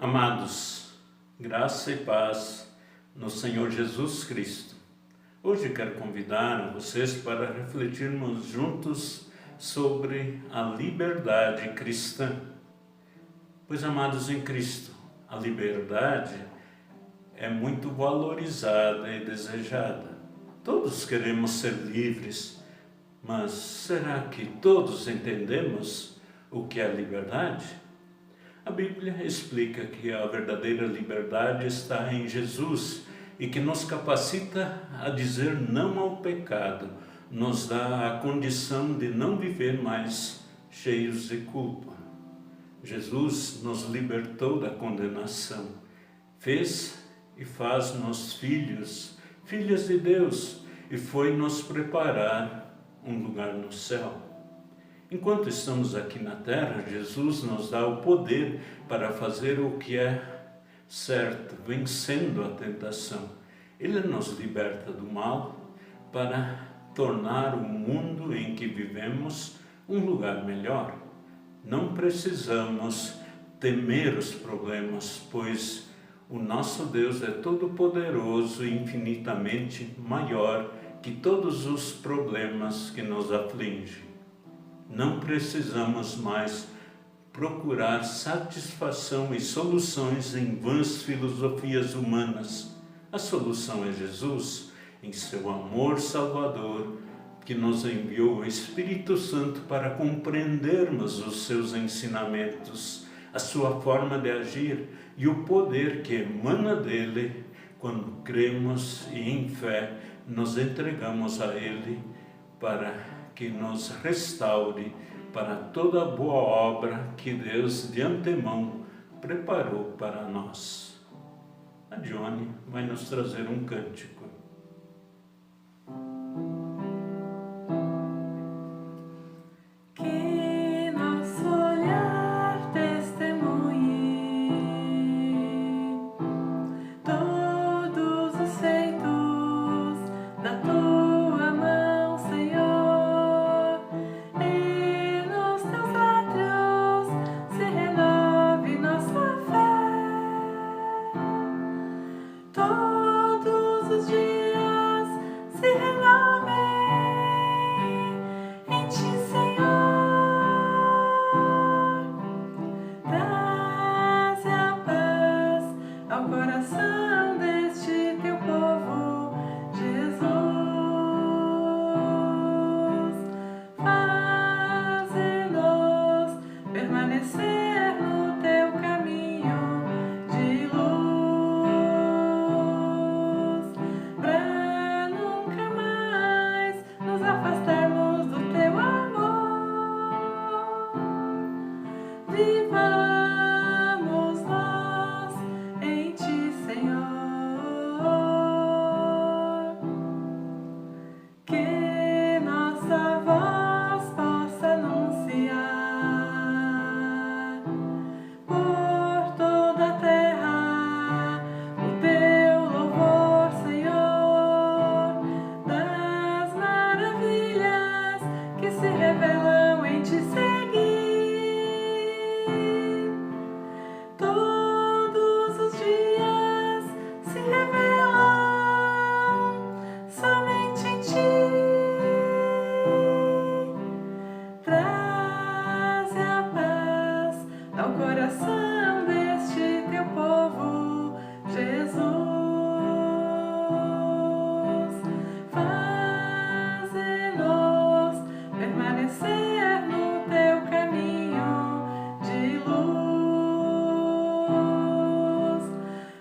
Amados, graça e paz no Senhor Jesus Cristo. Hoje quero convidar vocês para refletirmos juntos sobre a liberdade cristã. Pois, amados em Cristo, a liberdade é muito valorizada e desejada. Todos queremos ser livres, mas será que todos entendemos o que é liberdade? A Bíblia explica que a verdadeira liberdade está em Jesus e que nos capacita a dizer não ao pecado, nos dá a condição de não viver mais cheios de culpa. Jesus nos libertou da condenação, fez e faz-nos filhos, filhas de Deus, e foi nos preparar um lugar no céu. Enquanto estamos aqui na terra, Jesus nos dá o poder para fazer o que é certo, vencendo a tentação. Ele nos liberta do mal para tornar o mundo em que vivemos um lugar melhor. Não precisamos temer os problemas, pois o nosso Deus é todo-poderoso e infinitamente maior que todos os problemas que nos afligem. Não precisamos mais procurar satisfação e soluções em vãs filosofias humanas. A solução é Jesus, em seu amor salvador, que nos enviou o Espírito Santo para compreendermos os seus ensinamentos, a sua forma de agir e o poder que emana dele quando cremos e em fé nos entregamos a ele para que nos restaure para toda a boa obra que Deus de antemão preparou para nós. A Dione vai nos trazer um cântico. Que nosso olhar testemunhe todos os feitos da tua mão, Senhor, e nos teus átrios se renove nossa fé. Todos os dias se renovem em ti, Senhor. Traze a paz ao coração deste teu povo, Jesus. Faze-nos permanecer no teu caminho de luz, pra nunca mais nos afastarmos do teu amor. Vivamos nós em ti, Senhor. Que nossa voz possa anunciar por toda a terra o teu louvor, Senhor, das maravilhas que se revelam em te seguir. Todos os dias se revelam somente em ti. Traze a paz ao coração deste teu povo, Jesus. Faze-nos permanecer no teu caminho de luz,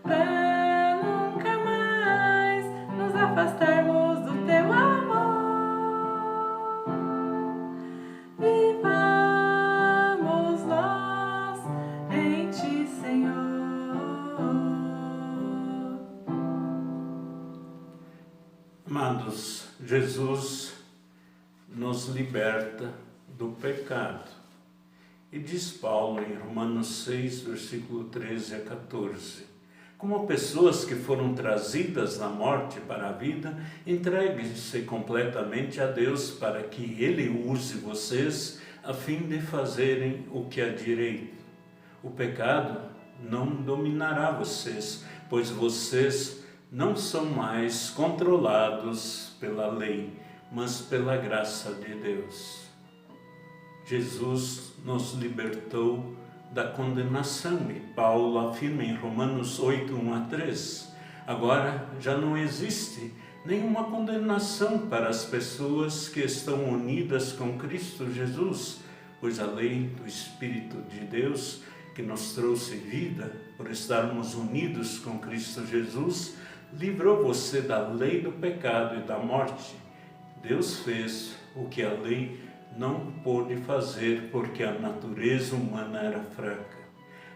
pra nunca mais nos afastarmos do teu amor. Vivamos nós em ti, Senhor. Amados, Jesus nos liberta do pecado. E diz Paulo em Romanos 6, versículo 13 a 14: como pessoas que foram trazidas da morte para a vida, entreguem-se completamente a Deus para que Ele use vocês a fim de fazerem o que é direito. O pecado não dominará vocês, pois vocês não são mais controlados pela lei, mas pela graça de Deus. Jesus nos libertou da condenação e Paulo afirma em Romanos 8, 1 a 3. Agora já não existe nenhuma condenação para as pessoas que estão unidas com Cristo Jesus, pois a lei do Espírito de Deus que nos trouxe vida, por estarmos unidos com Cristo Jesus, livrou você da lei do pecado e da morte. Deus fez o que a lei não pôde fazer porque a natureza humana era fraca.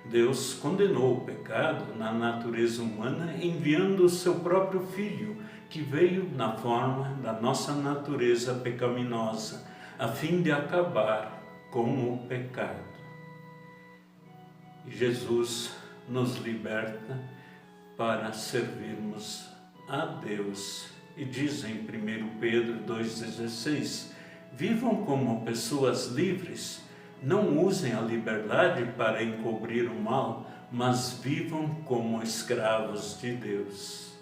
Deus condenou o pecado na natureza humana enviando o seu próprio Filho, que veio na forma da nossa natureza pecaminosa, a fim de acabar com o pecado. E Jesus nos liberta para servirmos a Deus. E diz em 1 Pedro 2,16, vivam como pessoas livres, não usem a liberdade para encobrir o mal, mas vivam como escravos de Deus.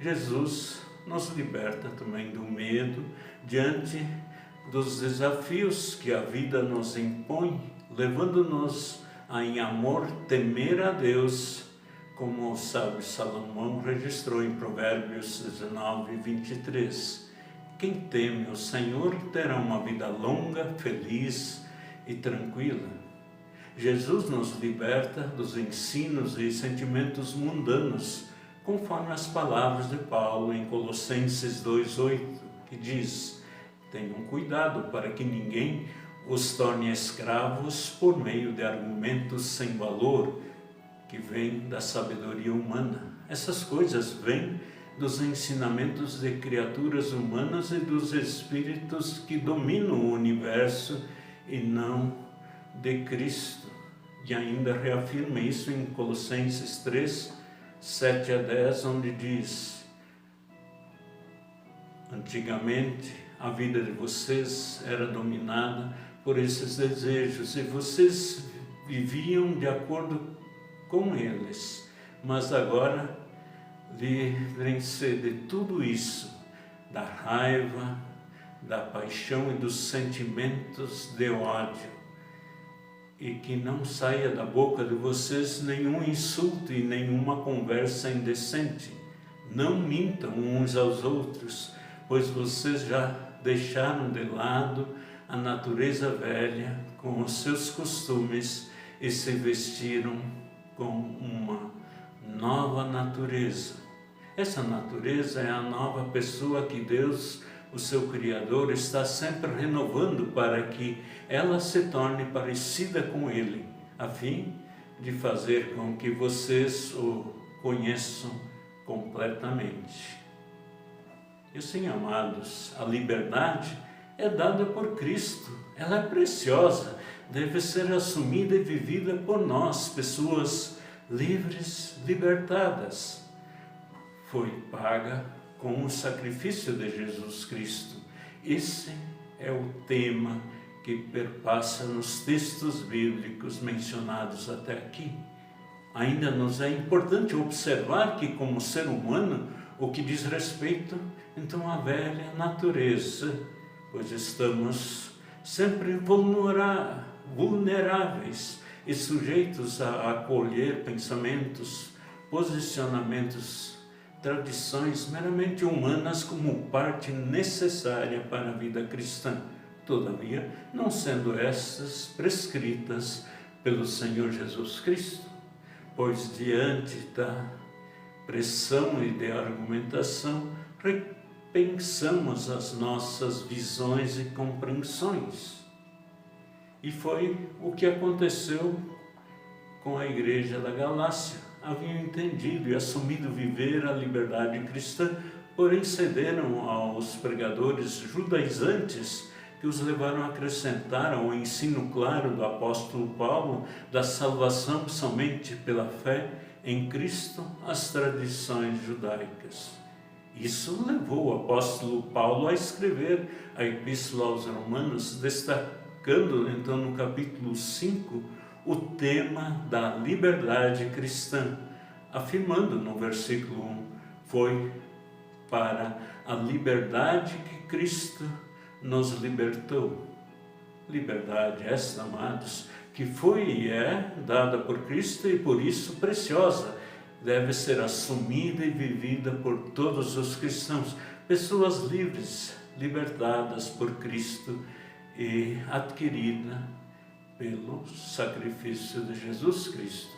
Jesus nos liberta também do medo diante dos desafios que a vida nos impõe, levando-nos a, em amor, temer a Deus, como o sábio Salomão registrou em Provérbios 19, 23. Quem teme o Senhor terá uma vida longa, feliz e tranquila. Jesus nos liberta dos ensinos e sentimentos mundanos, conforme as palavras de Paulo em Colossenses 2,8, que diz: tenham cuidado para que ninguém os torne escravos por meio de argumentos sem valor, que vêm da sabedoria humana. Essas coisas vêm dos ensinamentos de criaturas humanas e dos espíritos que dominam o universo e não de Cristo. E ainda reafirma isso em Colossenses 3, 7 a 10, onde diz: antigamente a vida de vocês era dominada por esses desejos e vocês viviam de acordo com eles, mas agora livrem-se de tudo isso, da raiva, da paixão e dos sentimentos de ódio, e que não saia da boca de vocês nenhum insulto e nenhuma conversa indecente. Não mintam uns aos outros, pois vocês já deixaram de lado a natureza velha com os seus costumes e se vestiram com uma nova natureza. Essa natureza é a nova pessoa que Deus, o seu Criador, está sempre renovando para que ela se torne parecida com Ele, a fim de fazer com que vocês o conheçam completamente. E assim, amados, a liberdade é dada por Cristo, ela é preciosa, deve ser assumida e vivida por nós, pessoas livres, libertadas. Foi paga com o sacrifício de Jesus Cristo. Esse é o tema que perpassa nos textos bíblicos mencionados até aqui. Ainda nos é importante observar que, como ser humano, o que diz respeito, então, à velha natureza, pois estamos sempre vulneráveis e sujeitos a acolher pensamentos, posicionamentos, tradições meramente humanas como parte necessária para a vida cristã, todavia não sendo estas prescritas pelo Senhor Jesus Cristo, pois diante da pressão e de argumentação repensamos as nossas visões e compreensões. E foi o que aconteceu com a igreja da Galácia. Haviam entendido e assumido viver a liberdade cristã, porém cederam aos pregadores judaizantes que os levaram a acrescentar ao ensino claro do apóstolo Paulo da salvação somente pela fé em Cristo as tradições judaicas. Isso levou o apóstolo Paulo a escrever a Epístola aos Romanos, destacando então no capítulo 5 o tema da liberdade cristã, afirmando no versículo 1, foi para a liberdade que Cristo nos libertou. Liberdade esta, amados, que foi e é dada por Cristo e por isso preciosa, deve ser assumida e vivida por todos os cristãos, pessoas livres, libertadas por Cristo e adquirida pelo sacrifício de Jesus Cristo.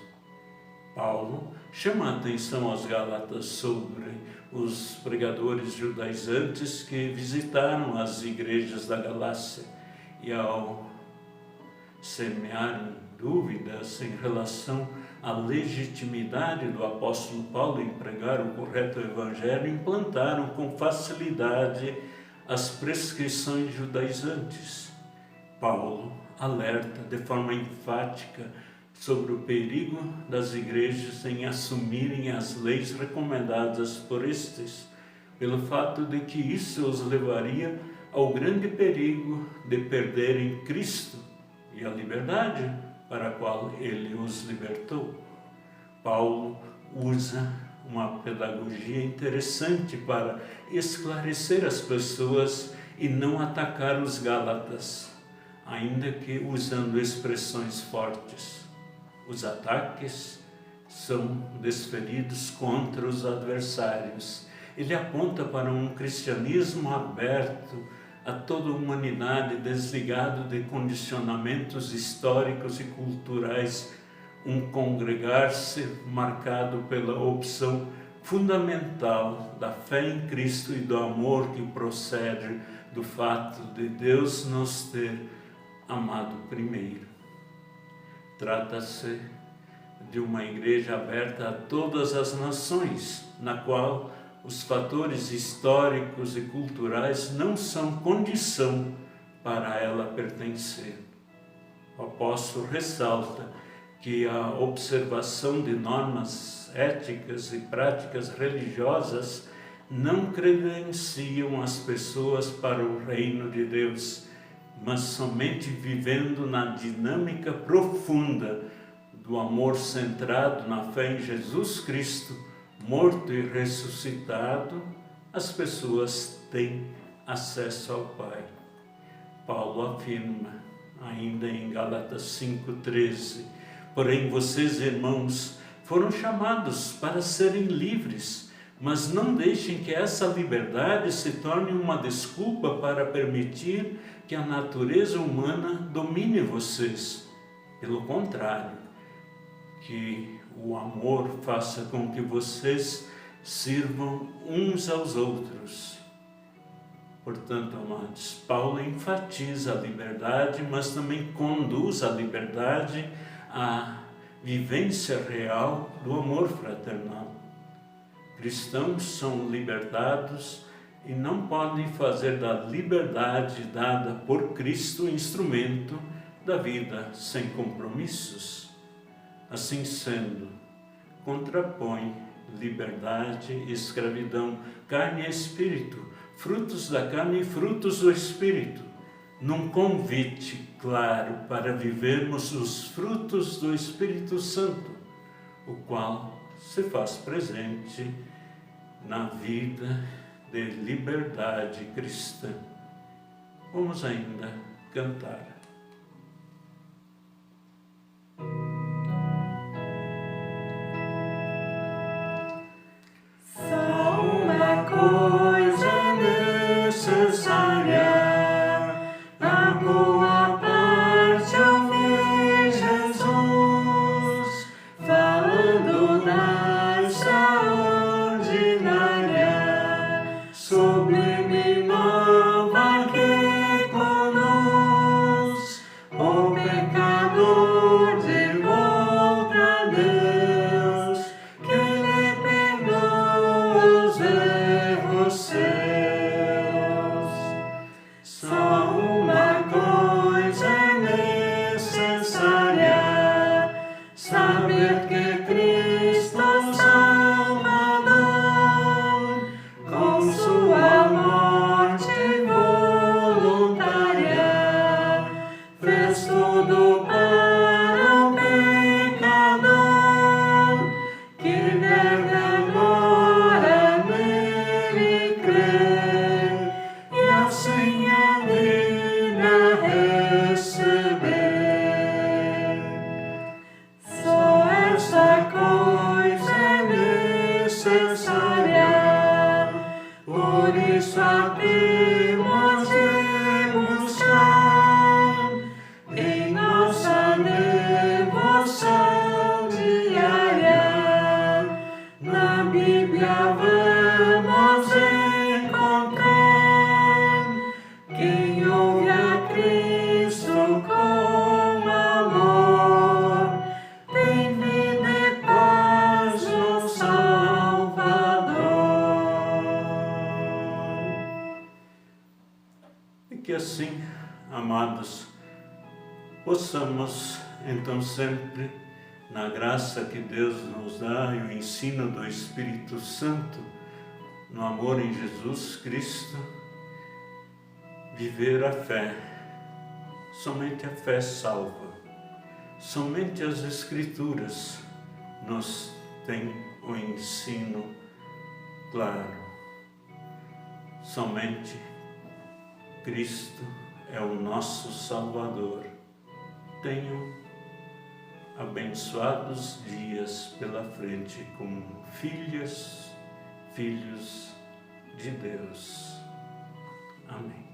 Paulo chama a atenção aos Gálatas sobre os pregadores judaizantes que visitaram as igrejas da Galácia e ao semearem dúvidas em relação à legitimidade do apóstolo Paulo em pregar o correto evangelho, implantaram com facilidade as prescrições judaizantes. Paulo alerta de forma enfática sobre o perigo das igrejas em assumirem as leis recomendadas por estes, pelo fato de que isso os levaria ao grande perigo de perderem Cristo e a liberdade para a qual ele os libertou. Paulo usa uma pedagogia interessante para esclarecer as pessoas e não atacar os Gálatas, ainda que usando expressões fortes. Os ataques são desferidos contra os adversários. Ele aponta para um cristianismo aberto a toda a humanidade, desligado de condicionamentos históricos e culturais, um congregar-se marcado pela opção fundamental da fé em Cristo e do amor que procede do fato de Deus nos ter amado primeiro. Trata-se de uma igreja aberta a todas as nações, na qual os fatores históricos e culturais não são condição para ela pertencer. O apóstolo ressalta que a observação de normas éticas e práticas religiosas não credenciam as pessoas para o reino de Deus, mas somente vivendo na dinâmica profunda do amor centrado na fé em Jesus Cristo, morto e ressuscitado, as pessoas têm acesso ao Pai. Paulo afirma, ainda em Gálatas 5,13, porém vocês, irmãos, foram chamados para serem livres, mas não deixem que essa liberdade se torne uma desculpa para permitir que a natureza humana domine vocês. Pelo contrário, que o amor faça com que vocês sirvam uns aos outros. Portanto, amados, Paulo enfatiza a liberdade, mas também conduz a liberdade à vivência real do amor fraternal. Cristãos são libertados e não podem fazer da liberdade dada por Cristo instrumento da vida sem compromissos. Assim sendo, contrapõe liberdade e escravidão, carne e espírito, frutos da carne e frutos do espírito, num convite claro para vivermos os frutos do Espírito Santo, o qual se faz presente na vida de liberdade cristã. Vamos ainda cantar. Só uma coisa é necessária, a boa parte ouvir Jesus falando da extraordinária, sublime nova que conduz assim, amados, possamos então sempre, na graça que Deus nos dá e o ensino do Espírito Santo, no amor em Jesus Cristo, viver a fé. Somente a fé salva. Somente as Escrituras nos têm o ensino claro. Somente Cristo é o nosso Salvador. Tenham abençoados dias pela frente como filhos de Deus. Amém.